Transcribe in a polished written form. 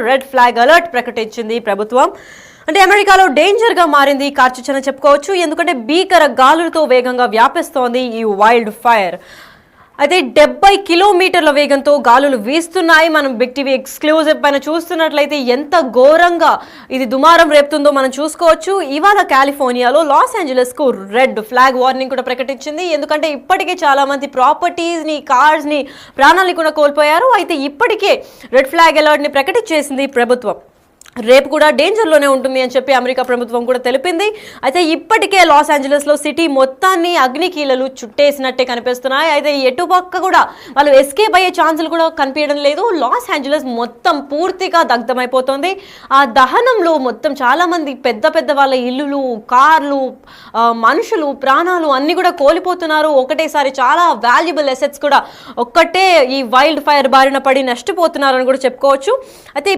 Red flag alert ప్రకటించింది ప్రభుత్వం. అంటే అమెరికాలో డేంజర్ గా మారింది కార్చిచ్చు అని చెప్పుకోవచ్చు. ఎందుకంటే భీకర గాలులతో వేగంగా వ్యాపిస్తోంది ఈ వైల్డ్ ఫైర్. అయితే 70 కిలోమీటర్ల వేగంతో గాలులు వీస్తున్నాయి. మనం బిగ్ టీవీ ఎక్స్క్లూజివ్ పైన చూస్తున్నట్లయితే ఎంత ఘోరంగా ఇది దుమారం రేపుతుందో మనం చూసుకోవచ్చు. ఇవాళ కాలిఫోర్నియాలో లాస్ ఏంజలస్ కు రెడ్ ఫ్లాగ్ వార్నింగ్ కూడా ప్రకటించింది. ఎందుకంటే ఇప్పటికే చాలా మంది ప్రాపర్టీస్ ని, కార్స్ ని, ప్రాణాలని కూడా కోల్పోయారు. అయితే ఇప్పటికే రెడ్ ఫ్లాగ్ అలర్ట్ ని ప్రకటించేసింది ప్రభుత్వం. రేపు కూడా డేంజర్లోనే ఉంటుంది అని చెప్పి అమెరికా ప్రభుత్వం కూడా తెలిపింది. అయితే ఇప్పటికే లాస్ ఏంజలస్లో సిటీ మొత్తాన్ని అగ్నికీలలు చుట్టేసినట్టే కనిపిస్తున్నాయి. అయితే ఎటుపక్క కూడా వాళ్ళు ఎస్కేప్ అయ్యే ఛాన్సులు కూడా కనిపించడం లేదు. లాస్ ఏంజలస్ మొత్తం పూర్తిగా దగ్ధమైపోతుంది. ఆ దహనంలో మొత్తం చాలామంది పెద్ద పెద్ద వాళ్ళ ఇల్లులు, కార్లు, మనుషులు, ప్రాణాలు అన్నీ కూడా కోల్పోతున్నారు. ఒకటేసారి చాలా వాల్యుబుల్ అసెట్స్ కూడా ఒక్కటే ఈ వైల్డ్ ఫైర్ బారిన పడి నష్టపోతున్నారని కూడా చెప్పుకోవచ్చు. అయితే